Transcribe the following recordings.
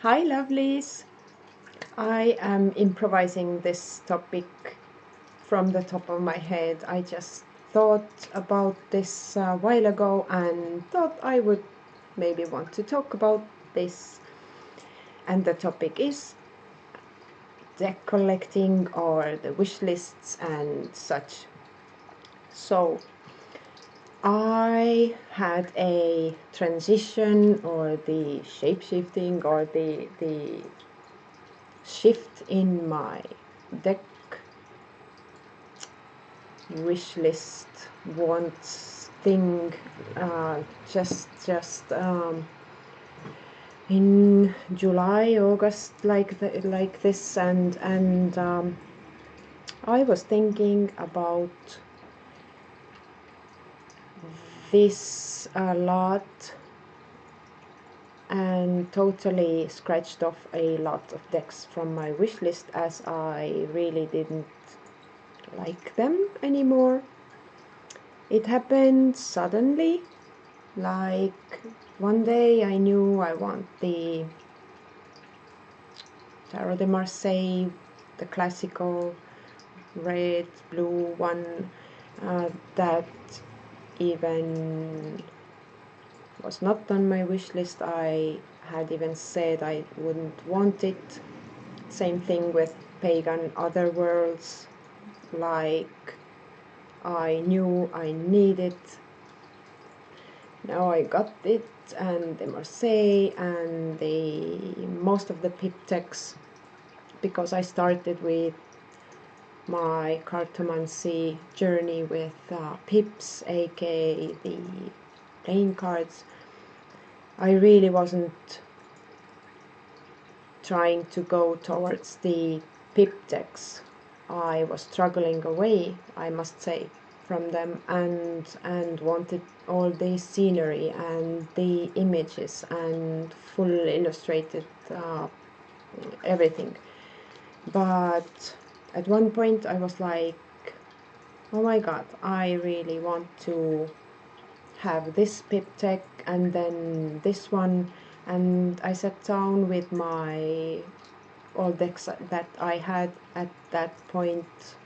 Hi lovelies! I am improvising this topic from the top of my head. I just thought about this a while ago and thought I would maybe want to talk about this. And the topic is deck collecting or the wish lists and such. So I had a transition or the shape-shifting or the shift in my deck wish list wants thing just in July, August, like this, and I was thinking about this a lot and totally scratched off a lot of decks from my wish list as I really didn't like them anymore. It happened suddenly, like one day I knew I want the Tarot de Marseille, the classical red, blue one that even was not on my wish list. I had even said I wouldn't want it. Same thing with Pagan Otherworlds, like I knew I needed. Now I got it, and the Marseille and the most of the pip decks, because I started with my cartomancy journey with pips, aka the playing cards. I really wasn't trying to go towards the pip decks. I was struggling away, I must say, from them, and wanted all the scenery and the images and full illustrated everything. But at one point I was like, oh my god, I really want to have this pip deck and then this one, and I sat down with my all decks that I had at that point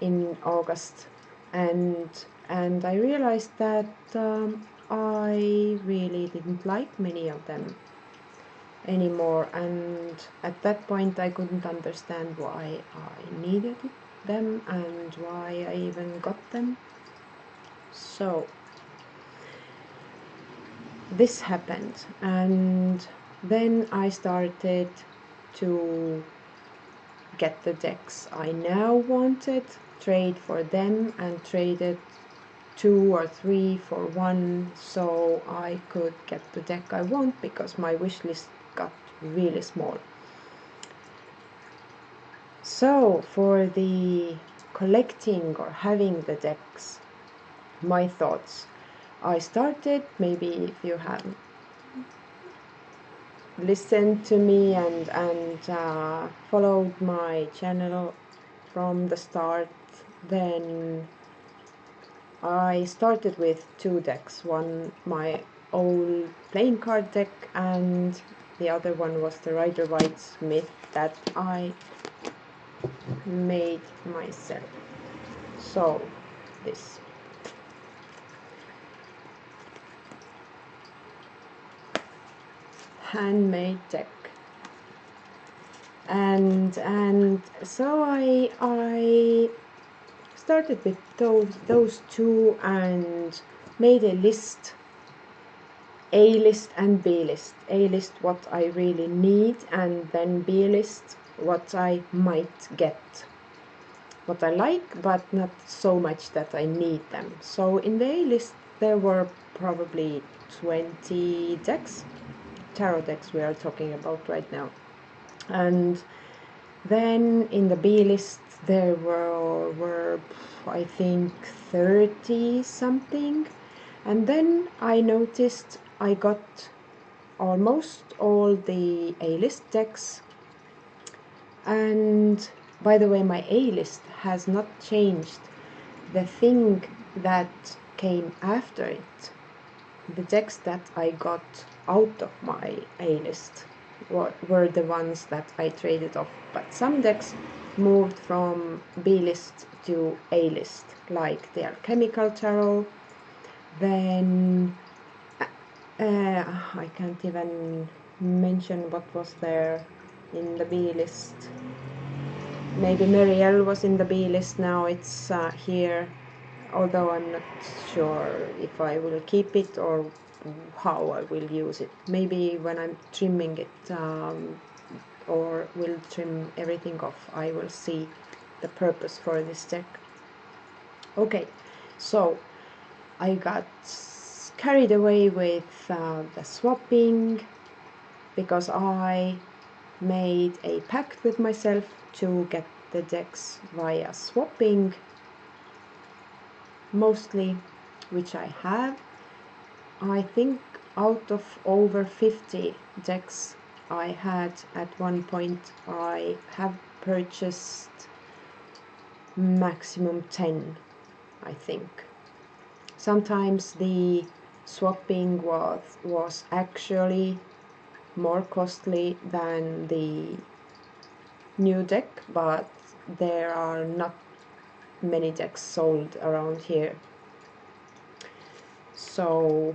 in August, and I realized that I really didn't like many of them anymore, and at that point I couldn't understand why I needed them and why I even got them. So this happened, and then I started to get the decks I now wanted, trade for them, and traded 2 or 3 for 1 so I could get the deck I want, because my wish list got really small. So for the collecting or having the decks, my thoughts. I started, maybe if you have listened to me and followed my channel from the start, then I started with 2 decks. One my old playing card deck, and the other one was the Rider Waite Smith that I made myself. So this handmade deck, and so I started with those 2 and made a list, A list and B list. A list what I really need, and then B list what I might get, what I like, but not so much that I need them. So in the A list there were probably 20 decks, tarot decks we are talking about right now. And then in the B list there were I think 30 something. And then I noticed I got almost all the A-list decks. And by the way, my A-list has not changed. The thing that came after it, the decks that I got out of my A-list, were the ones that I traded off. But some decks moved from B list to A list, like the Alchemical Tarot. Then I can't even mention what was there in the B list. Maybe Marielle was in the B list, now it's here, although I'm not sure if I will keep it or how I will use it. Maybe when I'm trimming it or will trim everything off, I will see the purpose for this deck. Okay, so I got carried away with the swapping because I made a pact with myself to get the decks via swapping mostly, which I have. I think out of over 50 decks I had at one point, I have purchased maximum 10, I think. Sometimes the swapping was actually more costly than the new deck, but there are not many decks sold around here. So,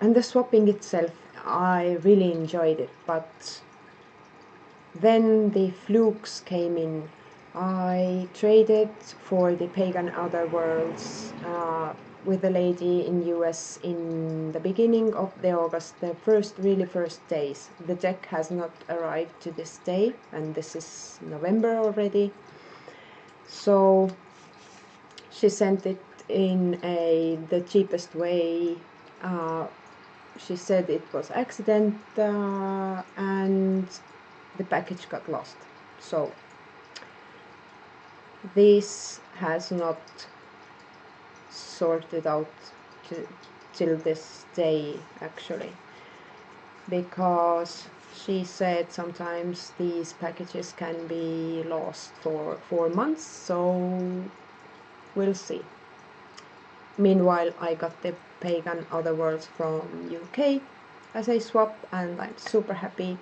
and the swapping itself, I really enjoyed it, but then the flukes came in. I traded for the Pagan Otherworlds with a lady in US in the beginning of the August, the really first days. The deck has not arrived to this day, and this is November already. So she sent it in the cheapest way. She said it was accident and the package got lost. So this has not sorted out till this day actually, because she said sometimes these packages can be lost for 4 months, so we'll see. Meanwhile, I got the Pagan Otherworlds from UK as a swap, and I'm super happy.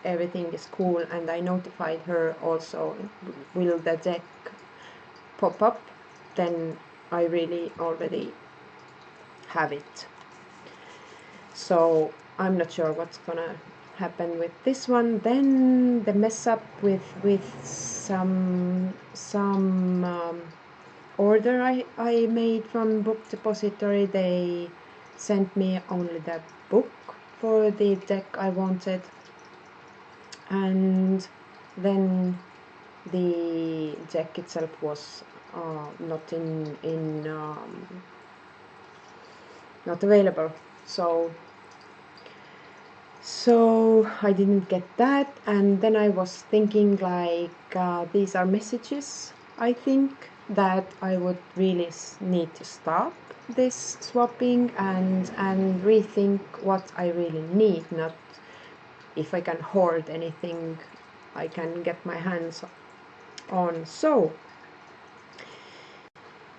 Everything is cool, and I notified her also, will the deck pop up? Then I really already have it. So I'm not sure what's gonna happen with this one. Then the mess up with some order I made from Book Depository. They sent me only the book for the deck I wanted, and then the deck itself was not not available, so I didn't get that. And then I was thinking like these are messages, I think, that I would really need to stop this swapping and rethink what I really need, not if I can hoard anything I can get my hands on. So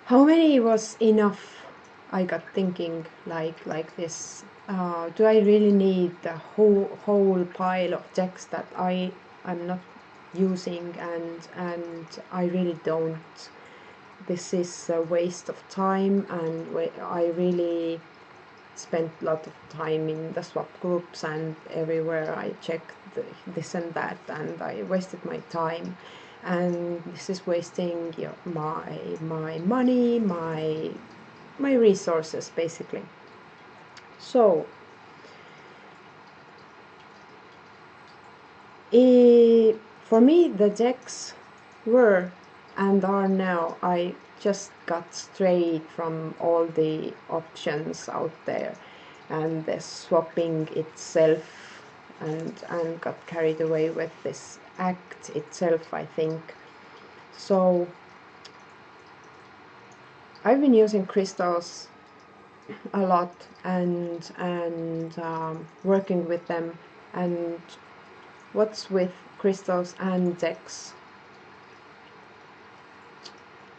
how many was enough? I got thinking like this. Do I really need the whole pile of decks that I'm not using, and I really don't? This is a waste of time, and I really spent a lot of time in the swap groups and everywhere I checked this and that, and I wasted my time, and this is wasting my money, my resources basically. So for me the decks were and are now, I just got strayed from all the options out there and the swapping itself, and got carried away with this act itself, I think. So I've been using crystals a lot and working with them. And what's with crystals and decks?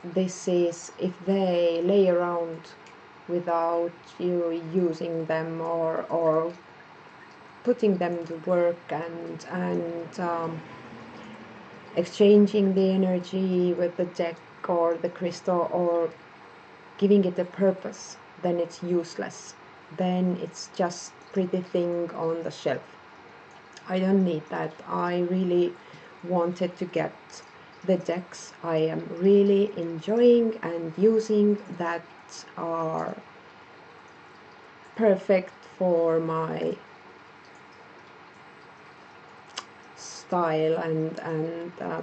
This is if they lay around without you using them or putting them to work and exchanging the energy with the deck or the crystal, or giving it a purpose, then it's useless. Then it's just pretty thing on the shelf. I don't need that. I really wanted to get the decks I am really enjoying and using, that are perfect for my style and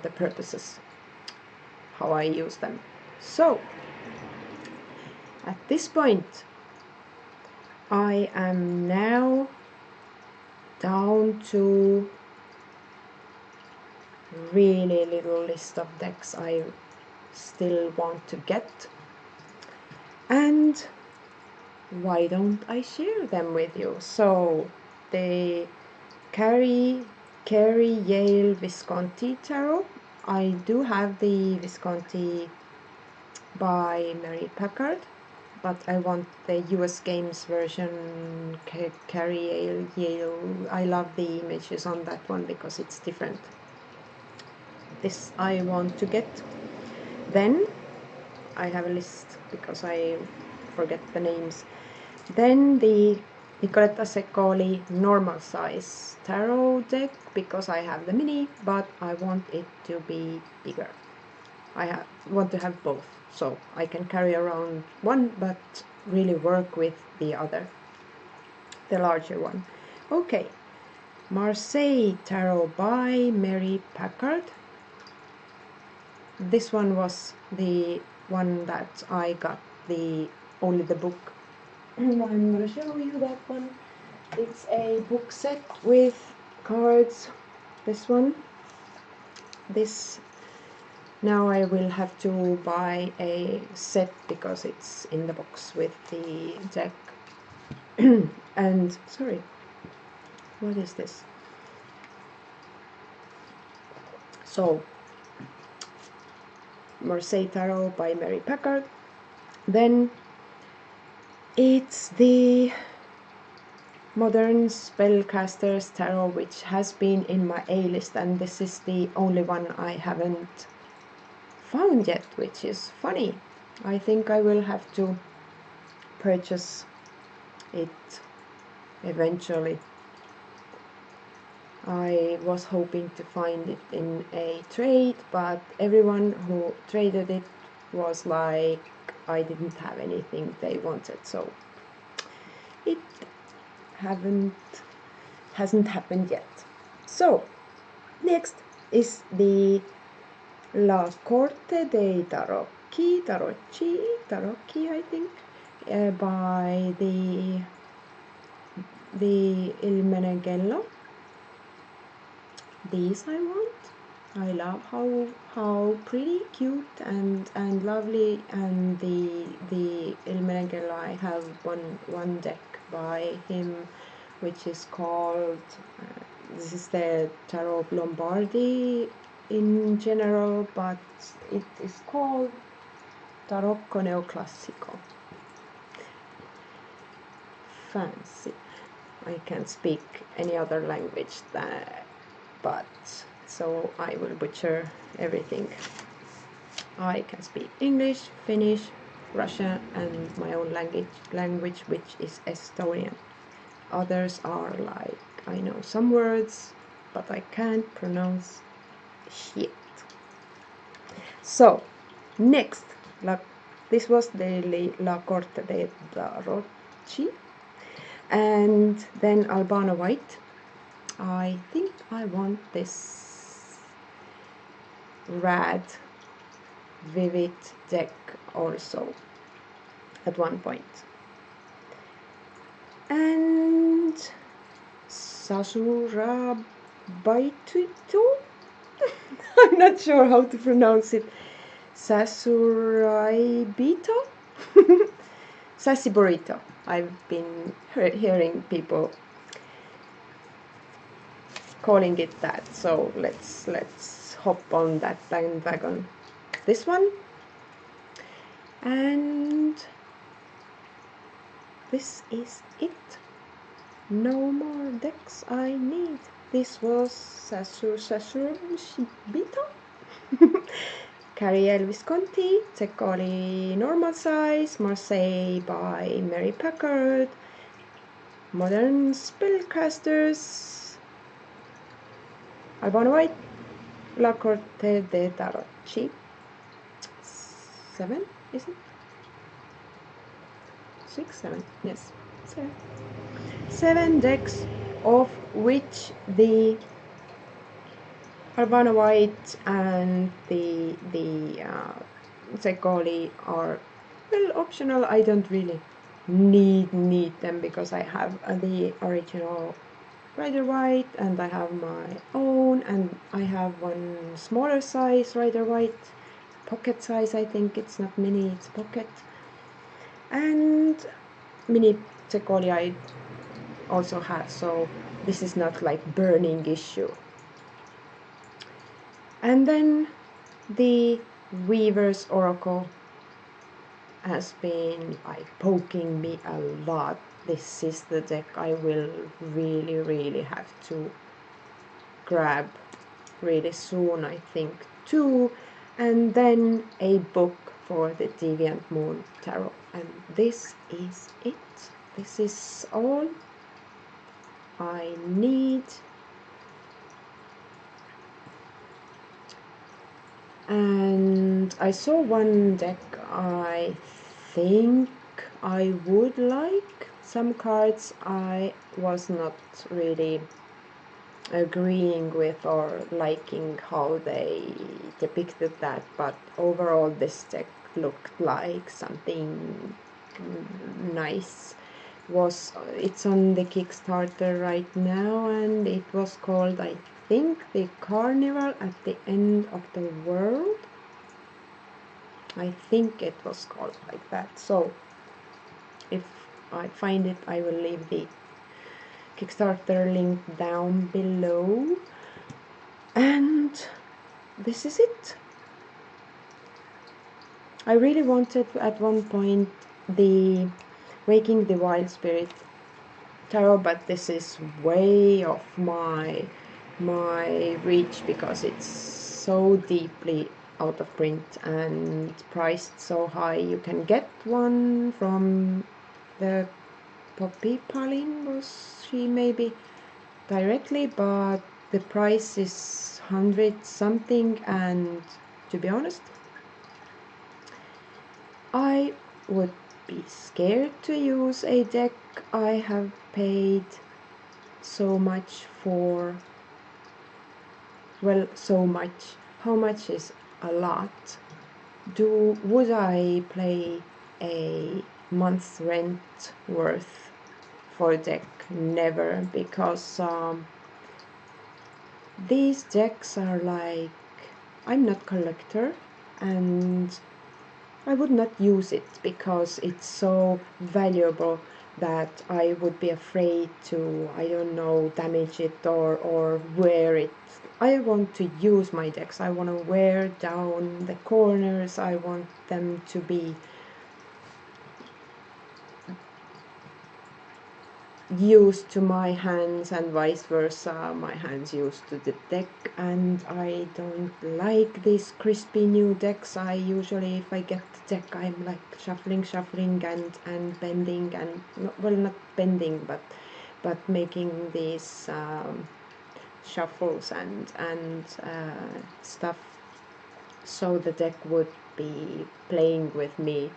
the purposes how I use them. So at this point I am now down to really little list of decks I still want to get, and why don't I share them with you? So the Carrie Yale Visconti Tarot. I do have the Visconti by Mary Packard, but I want the US Games version. Carrie Yale. I love the images on that one because it's different. This I want to get. Then I have a list because I forget the names. Then the Nicoletta Seccoli normal size tarot deck, because I have the mini, but I want it to be bigger. I want to have both, so I can carry around one but really work with the other, the larger one. Okay, Marseille Tarot by Mary Packard. This one was the one that I got only the book. I'm going to show you that one. It's a book set with cards. This one. This. Now I will have to buy a set because it's in the box with the deck. And sorry, what is this? So Marseille Tarot by Mary Packard. Then it's the Modern Spellcasters Tarot, which has been in my A list, and this is the only one I haven't found yet, which is funny. I think I will have to purchase it eventually. I was hoping to find it in a trade, but everyone who traded it was like I didn't have anything they wanted, so it hasn't happened yet. So next is the La Corte dei Tarocchi, I think, by the Il Meneghello. These I want. I love how pretty, cute, and lovely. And the Il Meneghello, I have one deck by him, which is called. This is the Tarot of Lombardy in general, but it is called Tarocco Neoclassico. Fancy. I can't speak any other language but so I will butcher everything. I can speak English, Finnish, Russian, and my own language, which is Estonian. Others are like, I know some words, but I can't pronounce shit. So next, this was the La Corte dei Tarocchi, and then Albano White. I think I want this rad vivid deck also at one point. And Sasura Baituito? I'm not sure how to pronounce it. Sasuraibito? Sassy Burrito. I've been hearing people calling it that, so let's hop on that bandwagon. This one, and this is it. No more decks I need. This was Sassurum Shibito. Cariel Visconti, Zeccoli normal size, Marseille by Mary Packard, Modern Spellcasters, Albano White, La Corte de Tarocchi. 7, is it? 6, 7, yes, 7. 7 decks, of which the Albano White and the Zeccoli are, well, optional. I don't really need them because I have the original Rider White and I have my own, and I have one smaller size Rider White, pocket size. I think it's not mini, it's pocket, and mini Zeccoli I also have, so this is not like burning issue. And then the Weaver's Oracle has been like poking me a lot. This is the deck I will really have to grab really soon, I think, too. And then a book for the Deviant Moon Tarot. And this is it. This is all I need. And I saw one deck I think I would like. Some cards I was not really agreeing with or liking how they depicted that, but overall this deck looked like something nice. It's on the Kickstarter right now, and it was called, I think, the Carnival at the End of the World. I think it was called like that. So if I find it, I will leave the Kickstarter link down below. And this is it. I really wanted at one point the Waking the Wild Spirit tarot, but this is way off my reach because it's so deeply out of print and priced so high. You can get one from the Poppy Pauline, was she maybe directly, but the price is 100 something, and to be honest, I would be scared to use a deck I have paid so much for. Well, so much. How much is a lot? Would I pay a month's rent worth for a deck? Never, because these decks are like, I'm not collector, and I would not use it because it's so valuable that I would be afraid to, I don't know, damage it or wear it. I want to use my decks. I want to wear down the corners. I want them to be used to my hands and vice versa, my hands used to the deck. And I don't like these crispy new decks. I usually, if I get the deck, I'm like shuffling and bending, and well, not bending, but making these shuffles and stuff, so the deck would be playing with me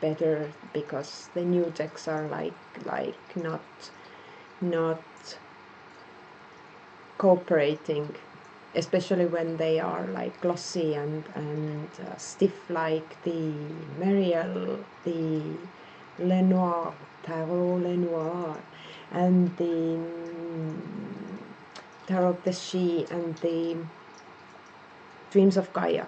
better, because the new decks are like not cooperating, especially when they are like glossy and stiff, like the Mariel, the Lenoir, Tarot Lenoir, and the Tarot de Chi, and the Dreams of Gaia.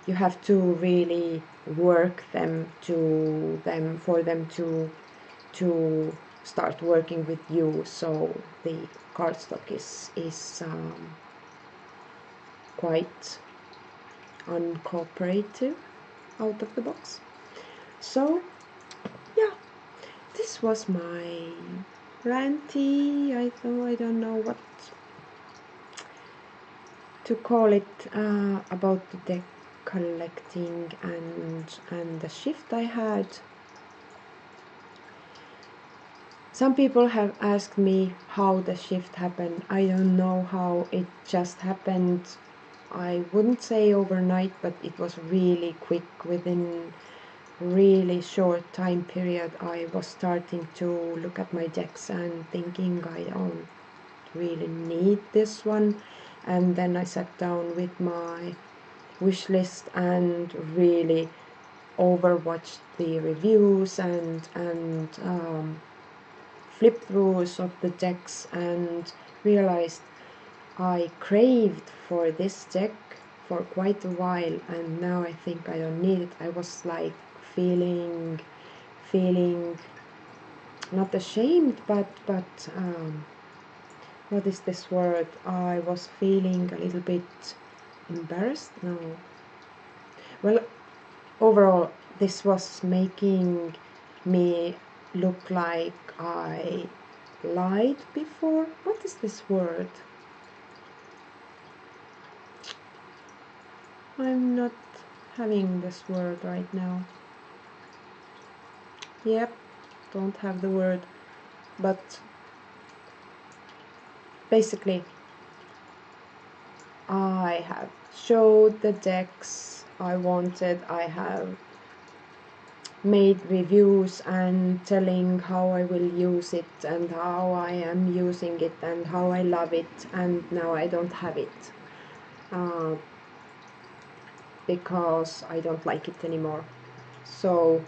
You have to really work for them to start working with you. So the cardstock is quite uncooperative out of the box. So yeah, this was my ranty. I don't know what to call it, about the deck collecting and the shift I had. Some people have asked me how the shift happened. I don't know how it just happened. I wouldn't say overnight, but it was really quick. Within really short time period, I was starting to look at my decks and thinking I don't really need this one. And then I sat down with my wish list and really overwatched the reviews and flip throughs of the decks and realized I craved for this deck for quite a while, and now I think I don't need it. I was like feeling not ashamed, but what is this word? I was feeling a little bit embarrassed. No. Well, overall, this was making me look like I lied before. What is this word? I'm not having this word right now. Yep, don't have the word. But basically, I have showed the decks I wanted. I have made reviews and telling how I will use it and how I am using it and how I love it, and now I don't have it because I don't like it anymore. So,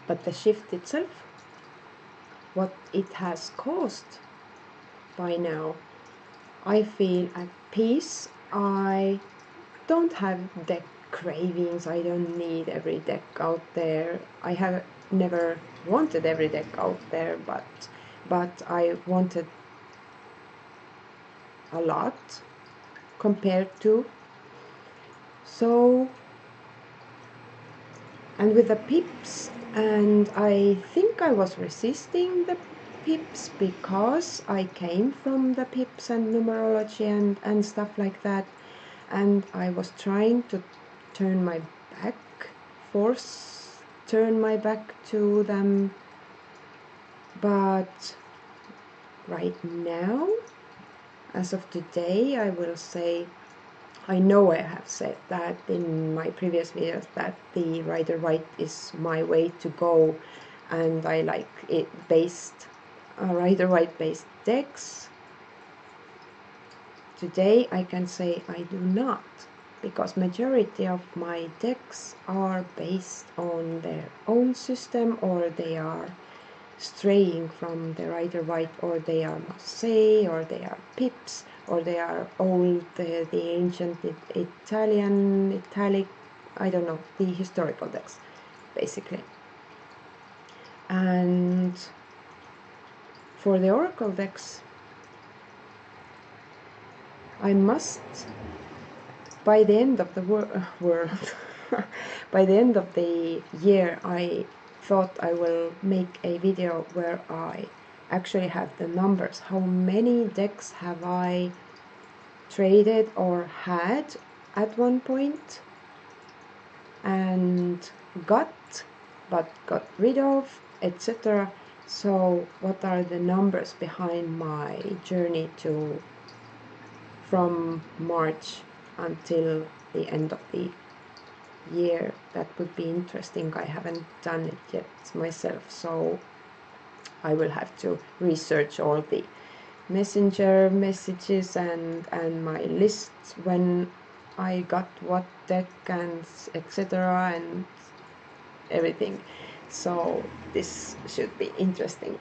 but the shift itself, what it has caused by now, I feel at peace. I don't have deck cravings. I don't need every deck out there. I have never wanted every deck out there, but I wanted a lot compared to. So, and with the pips, and I think I was resisting the pips because I came from the pips and numerology and stuff like that, and I was trying to turn my back to them, but right now, as of today, I will say, I know I have said that in my previous videos that the Rider-Waite is my way to go, and I like it based Rider-Waite based decks. Today I can say I do not, because majority of my decks are based on their own system, or they are straying from the Rider-Waite, or they are Marseille, or they are pips, or they are old, the ancient Italic, I don't know, the historical decks, basically. And for the Oracle decks, I must, by the end of the world, by the end of the year, I thought I will make a video where I actually have the numbers. How many decks have I traded or had at one point and got rid of, etc. So what are the numbers behind my journey from March until the end of the year? That would be interesting. I haven't done it yet myself, so I will have to research all the messenger messages and my lists when I got what deck and etc. and everything. So this should be interesting.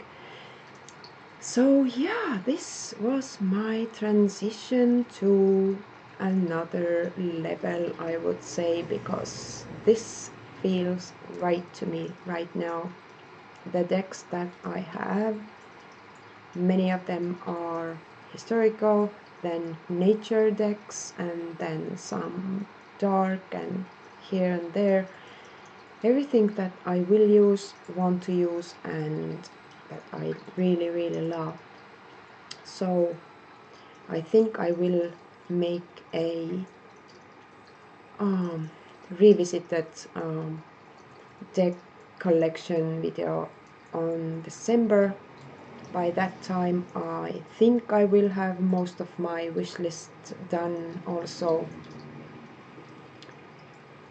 So yeah, this was my transition to another level, I would say, because this feels right to me right now. The decks that I have, many of them are historical, then nature decks, and then some dark and here and there. Everything that I will use, want to use, and that I really, really love. So I think I will make a revisited deck collection video on December. By that time I think I will have most of my wish list done also,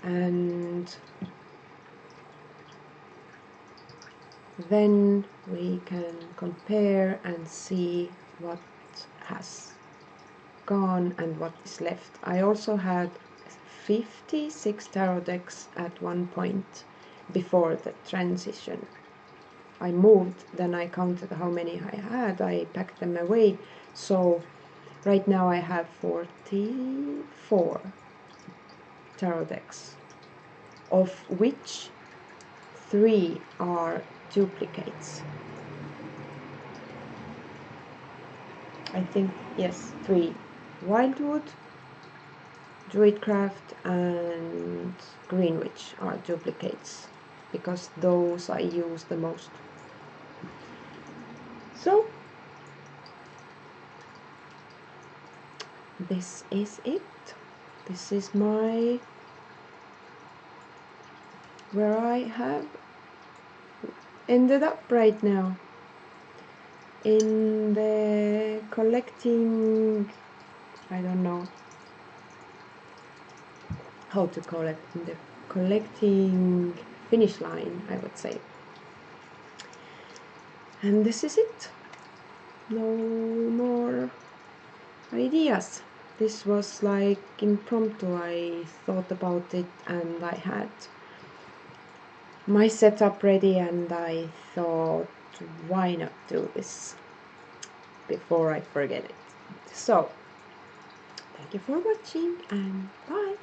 and then we can compare and see what has gone and what is left. I also had 56 tarot decks at one point before the transition. I moved, then I counted how many I had, I packed them away. So right now I have 44 tarot decks, of which 3 are duplicates. I think, yes, 3. Wildwood, Druidcraft and Greenwich are duplicates, because those I use the most. So this is it. This is my where I have ended up right now in the collecting, I don't know how to call it, in the collecting finish line, I would say. And this is it. No more ideas. This was like impromptu. I thought about it and I had my setup ready, and I thought, why not do this before I forget it. So thank you for watching, and bye.